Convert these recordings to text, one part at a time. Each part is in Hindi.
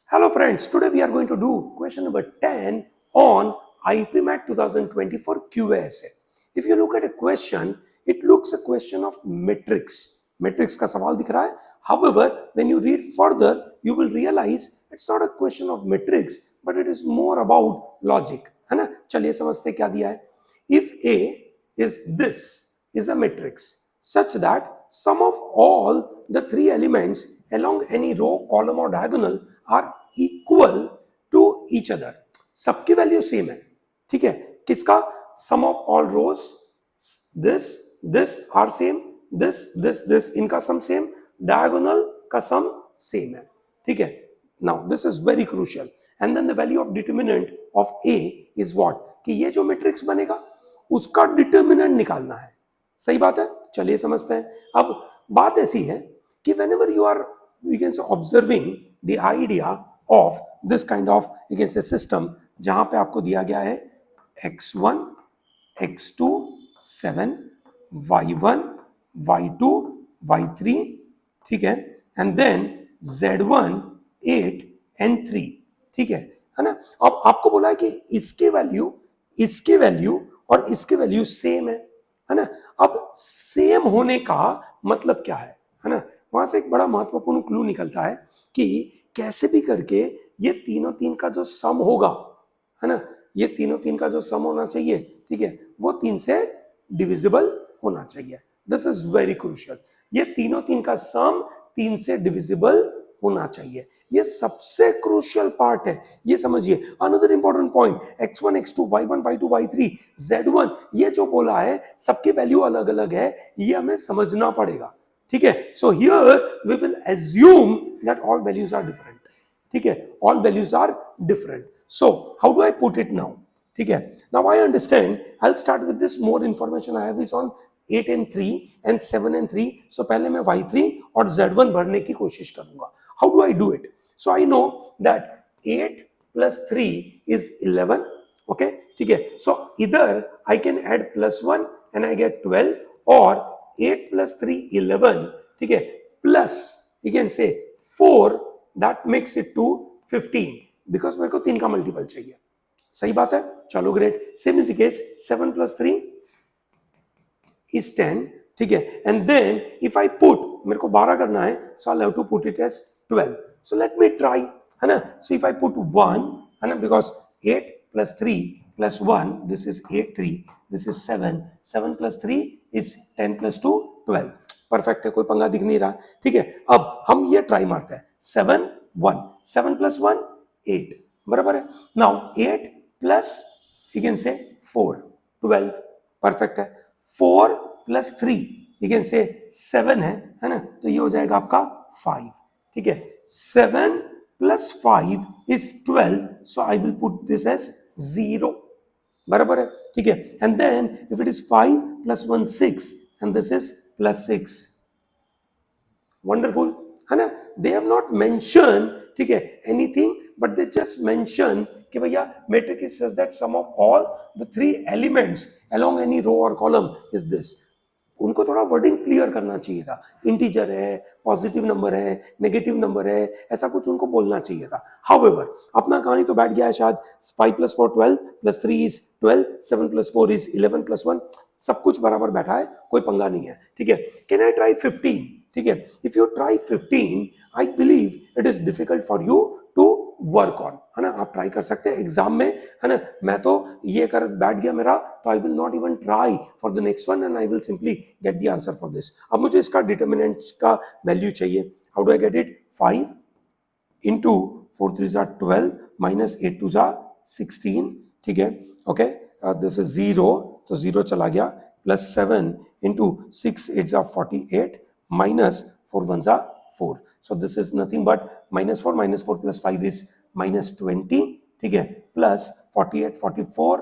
Hello friends, today we are going to do question number 10 on IPMAT 2024 QA-essay. If you look at a question, it looks a question of matrix. Matrix का सवाल दिख रहा है. However, when you read further, you will realize it's not a question of matrix, but it is more about logic. है ना? चलिए समझते क्या दिया है. If A is this, is a matrix such that sum of all the three elements along any row, column or diagonal are equal to each other. सबकी वैल्यू सेम है. ठीक है. किसका? sum of all rows, this are same, this इनका sum same, diagonal का sum same है. ठीक है. Now this is very crucial. And then the value of determinant of A is what? कि ये जो मैट्रिक्स बनेगा उसका डिटर्मिनेंट निकालना है. सही बात है. चलिए समझते हैं. अब बात ऐसी है कि whenever you are, you can say, observing the idea of this kind of, you can say, system, जहां पे आपको दिया गया है x1, x2, 7, y1, y2, y3, ठीक है, and then z1, 8 and 3. ठीक है ना. अब आपको बोला है कि इसके वैल्यू और इसके वैल्यू सेम है ना. अब सेम होने का मतलब क्या है ना. वहां से एक बड़ा महत्वपूर्ण क्लू निकलता है कि कैसे भी करके ये तीन का जो सम होगा, है ना, ये तीन का जो सम होना चाहिए, ठीक है, वो 3 से डिविजिबल होना चाहिए. This is very crucial. ये तीन का सम 3 से डिविजिबल होना चाहिए. ये सबसे क्रूशियल पार्ट है. ये समझिए. Another important point, x1, x2, y1, y2, y3, z1, ये जो बोला है सबकी वैल्यू अलग अलग है, ये हमें समझना पड़ेगा. ठीक है. So here we will assume that all values are different. ठीक है. All values are different. So how do I put it now? ठीक है. Now I understand. I will start with this. More information I have is on 8 and 3 and 7 and 3. So पहले मैं y3 और z1 भरने की कोशिश करूंगा. How do I do it? So I know that 8 plus 3 is 11. Okay, ठीक है. So either I can add plus 1 and I get 12, or 8 plus 3 11. ठीक है. Plus you can say 4, that makes it to 15 because मेरे को 3 का मल्टीपल चाहिए. सही बात है. चलो great. Same is the case. 7 plus 3 is 10. ठीक है. And then if I put, मेरे को 12 करना है, so I'll have to put it as 12. So let me try, है ना. So if I put 1, है ना, because 8 plus 3 plus 1, this is 8, 3, this is 7, 7 plus 3 is 10 plus 2, 12. Perfect है. कोई पंगा दिख नहीं रहा. ठीक है. अब हम ये ट्राई मारते हैं. 7, 1, 7 plus 1, 8. बराबर है. Now 8 plus, you can say 4, 12. Perfect है. 4 plus 3, you can say 7 है ना, तो ये हो जाएगा आपका 5. ठीक है. 7 plus 5 is 12, so I will put this as 0. बराबर है. ठीक है. And then if it is 5 plus 1, 6, and this is plus 6. Wonderful, है ना. They have not mentioned, ठीक है, anything, but they just mention कि भैया matrix is such that sum of all the three elements along any row or column is this. उनको थोड़ा वर्डिंग क्लियर करना चाहिए था. इंटीजर है, पॉजिटिव नंबर है, नेगेटिव नंबर है, ऐसा कुछ उनको बोलना चाहिए था. हाउएवर अपना कहानी तो बैठ गया है शायद. 5 plus 4 12 plus 3 is 12, 7 plus 4 is 11 plus 1. सब कुछ बराबर बैठा है. कोई पंगा नहीं है. ठीक है. Can I try 15? ठीक है. If you try 15, I believe it is difficult for you to work on, है ना. आप ट्राई कर सकते हैं एग्जाम में, है ना. मैं तो ये कर बैठ गया मेरा, तो I will not even try for the next one and I will simply get the answer for this. अब मुझे इसका डिटर्मिनेंट का वैल्यू चाहिए. How do I get it? 5 into 4 3 are 12 minus 8 2 are 16. ठीक है. ओके. दिस इज 0, तो 0 चला गया. Plus 7 into 6 8 are 48 minus 4 1 are 4. So this is nothing but minus 4 plus 5 is minus 20. ठीक है. Plus 48 44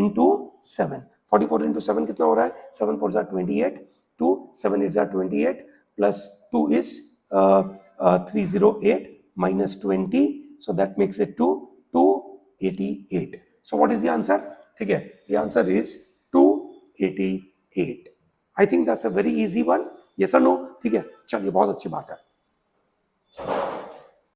into 7. 44 into 7 कितना हो रहा है? 7 4 are 28. 2 7 8 are 28. Plus 2 is 308 minus 20. So that makes it to 288. So what is the answer? ठीक है. The answer is 288. I think that's a very easy one. Yes or no? ठीक है. चलिए बहुत अच्छी बात है.